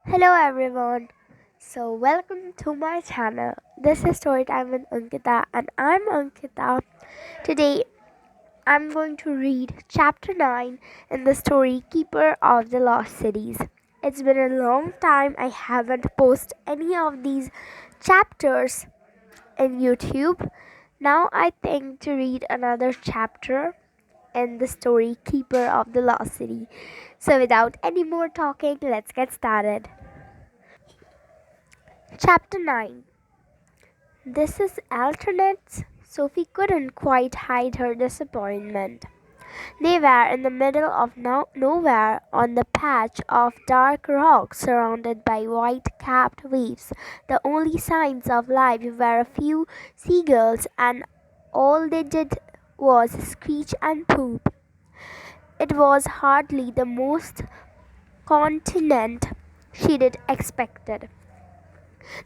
Hello everyone. Welcome to my channel. This is Storytime with Ankita and I'm Ankita. Today I'm going to read chapter 9 in the story Keeper of the Lost Cities. It's been a long time I haven't posted any of these chapters in YouTube. Now I think to read another chapter in the story Keeper of the Lost City. So without any more talking, let's get started. Chapter 9. This is alternates. Sophie couldn't quite hide her disappointment. They were in the middle of nowhere on the patch of dark rock surrounded by white capped waves. The only signs of life were a few seagulls, and all they did was screech and poop. It was hardly the most continent she'd expected.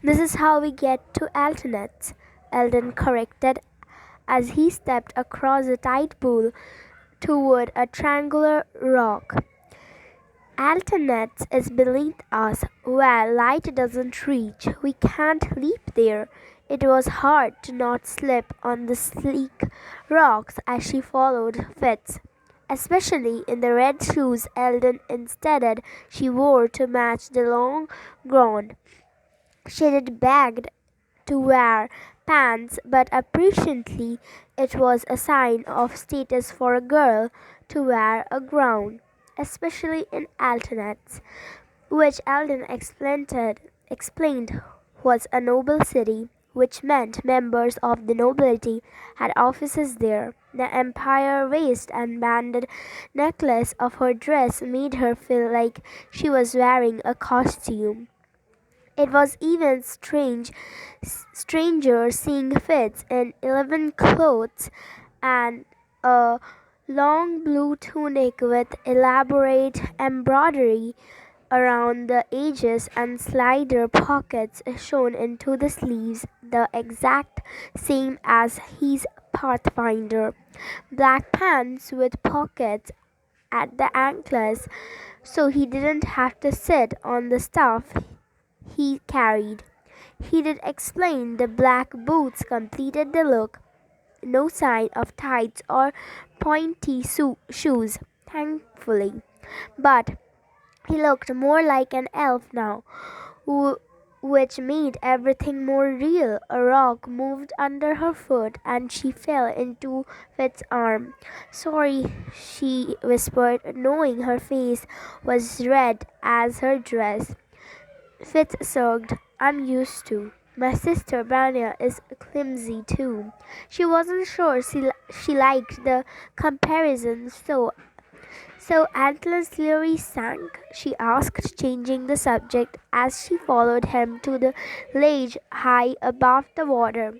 This is how we get to alternates, Eldon corrected as he stepped across a tide pool toward a triangular rock. Alternates is beneath us, where light doesn't reach. We can't leap there. It was hard to not slip on the sleek rocks as she followed Fitz, especially in the red shoes Eldon instead she wore to match the long ground. She had begged to wear pants, but apparently it was a sign of status for a girl to wear a gown, especially in alternates, which Eldon explained was a noble city, which meant members of the nobility had offices there. The empire waist and banded necklace of her dress made her feel like she was wearing a costume. It was even stranger seeing Fitz in 11 clothes and a long blue tunic with elaborate embroidery around the edges and slider pockets shown into the sleeves, the exact same as his Pathfinder. Black pants with pockets at the ankles so he didn't have to sit on the stuff he carried. He did explain the black boots completed the look. No sign of tights or pointy shoes, thankfully. But he looked more like an elf now, which made everything more real. A rock moved under her foot and she fell into Fitz's arm. Sorry, she whispered, knowing her face was red as her dress. Fitz shrugged. I'm used to. My sister Brania is clumsy too. She wasn't sure she liked the comparison, so Atlas Leary sank? She asked, changing the subject as she followed him to the ledge high above the water.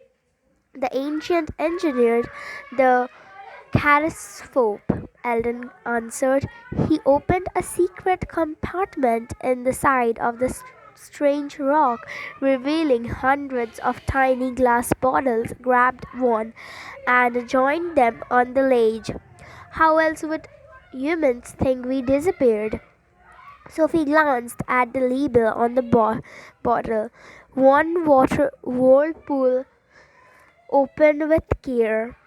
The ancient engineered the Carascope, Eldon answered. He opened a secret compartment in the side of the strange rock, revealing hundreds of tiny glass bottles, grabbed one, and joined them on the ledge. How else would humans think we disappeared? Sophie glanced at the label on the bottle. One water whirlpool opened with care.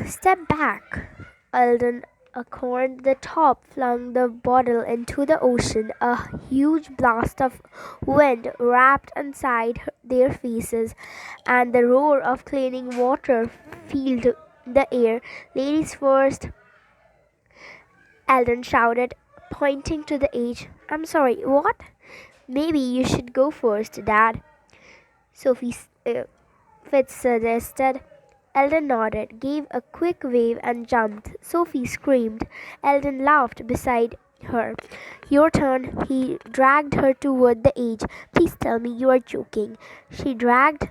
Step back. Eldon acorned the top, flung the bottle into the ocean. A huge blast of wind rapped inside their faces, and the roar of cleaning water filled the air. Ladies first, Eldon shouted, pointing to the edge. I'm sorry, what? Maybe you should go first, Dad, Sophie Fitz suggested. Eldon nodded, gave a quick wave, and jumped. Sophie screamed. Eldon laughed beside her. Your turn. He dragged her toward the edge. Please tell me you are joking. She begged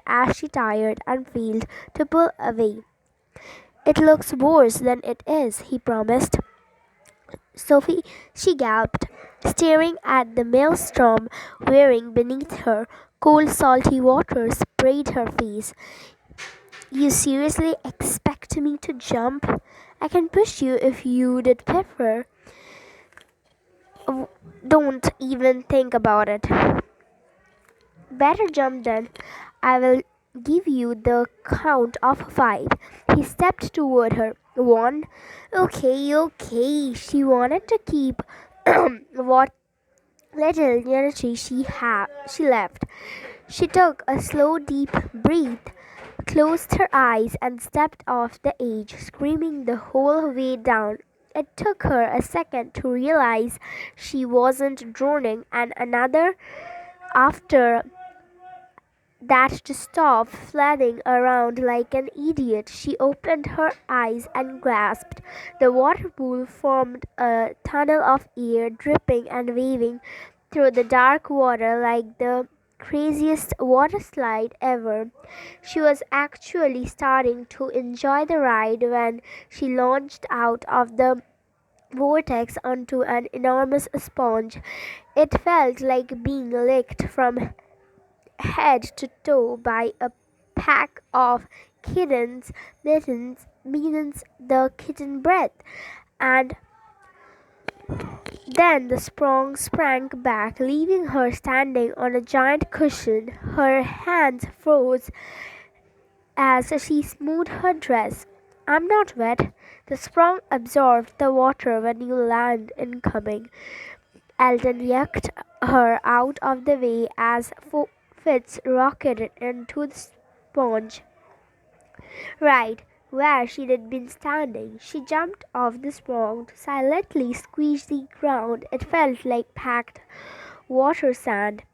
as she tired and failed to pull away. It looks worse than it is, he promised. Sophie, she gulped, staring at the maelstrom whirring beneath her. Cold, salty water sprayed her face. You seriously expect me to jump? I can push you if you'd prefer. Don't even think about it. Better jump then. I will give you the count of 5. He stepped toward her. 1. Okay, okay. She wanted to keep what little energy she left. She took a slow, deep breath, closed her eyes, and stepped off the edge, screaming the whole way down. It took her a second to realize she wasn't drowning, and another after that to stop flapping around like an idiot. She opened her eyes and gasped. The water pool formed a tunnel of air, dripping and waving through the dark water like the craziest water slide ever. She was actually starting to enjoy the ride when she launched out of the vortex onto an enormous sponge. It felt like being licked from head to toe by a pack of mittens, the kitten breath, and then the sprang back, leaving her standing on a giant cushion. Her hands froze as she smoothed her dress. I'm not wet. The sprong absorbed the water when you land incoming. Eldon yanked her out of the way as Fitz rocketed into the sponge, right where she had been standing. She jumped off the sponge, silently squeezed the ground. It felt like packed water sand.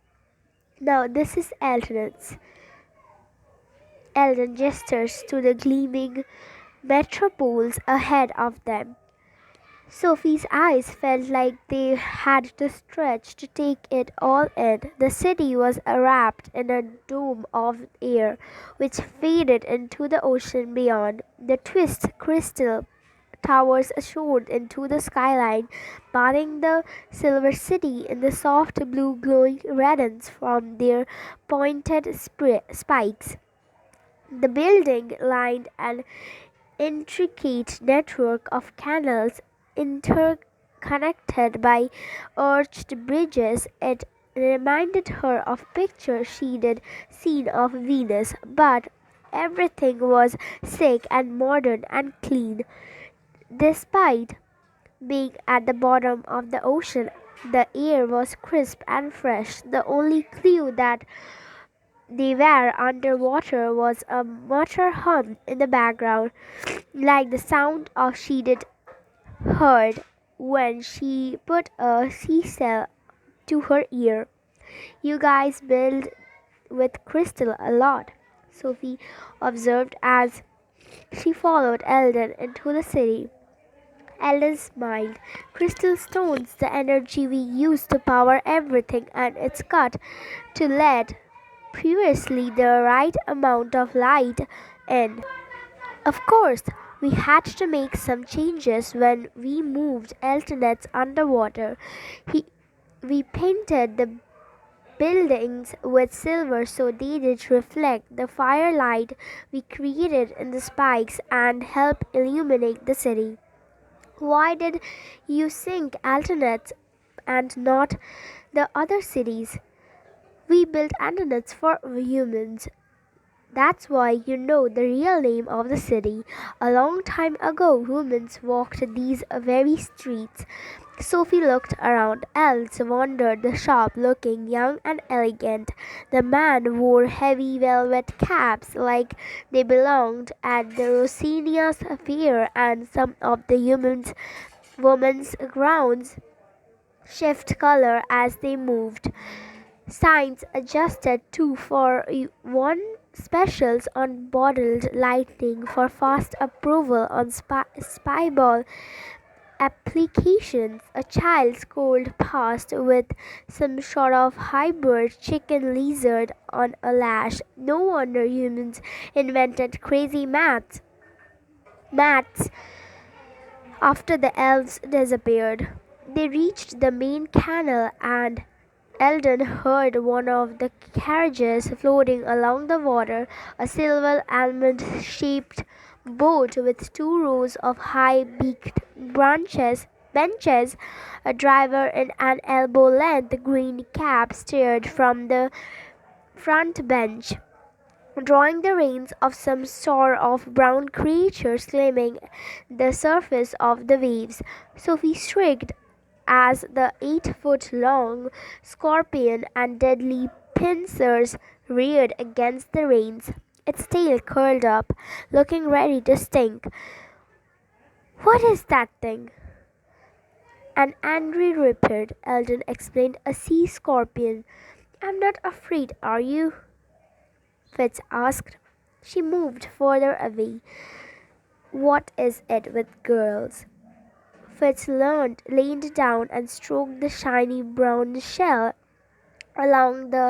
Now this is Eldon's. Eldon gestures to the gleaming metropoles ahead of them. Sophie's eyes felt like they had to stretch to take it all in. The city was wrapped in a dome of air, which faded into the ocean beyond. The twist crystal towers shone into the skyline, bathing the silver city in the soft blue glowing radiance from their pointed spikes. The building lined an intricate network of canals interconnected by arched bridges. It reminded her of pictures she'd seen of Venus, but everything was sleek and modern and clean. Despite being at the bottom of the ocean, the air was crisp and fresh. The only clue that they were underwater was a mutter hum in the background, like the sound of she'd heard when she put a seashell to her ear. You guys build with crystal a lot, Sophie observed as she followed Eldon into the city. Eldon smiled. Crystal stones, the energy we use to power everything, and it's got to let previously the right amount of light in. Of course, we had to make some changes when we moved Eltonets underwater. We painted the buildings with silver so they did reflect the firelight we created in the spikes and help illuminate the city. Why did you sink Altonets and not the other cities? We built Antonets for humans. That's why you know the real name of the city. A long time ago, humans walked these very streets. Sophie looked around. Elves wandered the shop looking young and elegant. The man wore heavy velvet caps like they belonged at the Rossinia's fair, and some of the women's gowns shift color as they moved. Signs adjusted too for one specials on bottled lightning for fast approval on spyball applications. A child scrolled past with some sort of hybrid chicken lizard on a lash. No wonder humans invented crazy maths after the elves disappeared. They reached the main canal and Eldon heard one of the carriages floating along the water, a silver almond-shaped boat with two rows of high-beaked branches benches. A driver in an elbow-length green cap stared from the front bench, drawing the reins of some sort of brown creature skimming the surface of the waves. Sophie shrieked as the 8 foot long scorpion and deadly pincers reared against the reins, its tail curled up, looking ready to sting. "What is that thing?" An angry reptile, Eldon explained. "A sea scorpion." "I'm not afraid, are you?" Fitz asked. She moved further away. "What is it with girls?" Fitz leaned down and stroked the shiny brown shell along the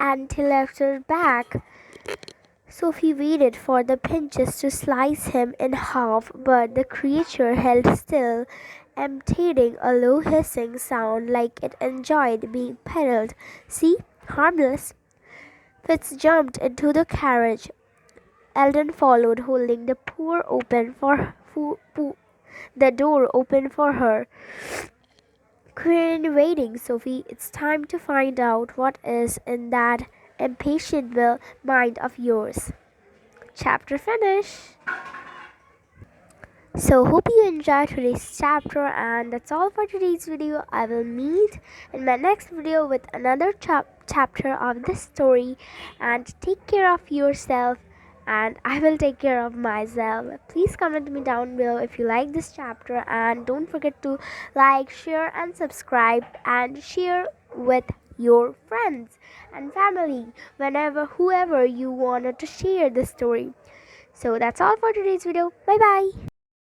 antelope's back. Sophie waited for the pinches to slice him in half, but the creature held still, emitting a low hissing sound like it enjoyed being pedaled. "See? Harmless." Fitz jumped into the carriage. Eldon followed, holding the the door open for her. "Quit waiting, Sophie. It's time to find out what is in that impatient mind of yours." Chapter finish. So hope you enjoyed today's chapter, and that's all for today's video. I will meet in my next video with another chapter of this story, and take care of yourself, and I will take care of myself. Please comment me down below if you like this chapter, and don't forget to like, share and subscribe, and share with your friends and family, whoever you wanted to share the story. So that's all for today's video. Bye bye.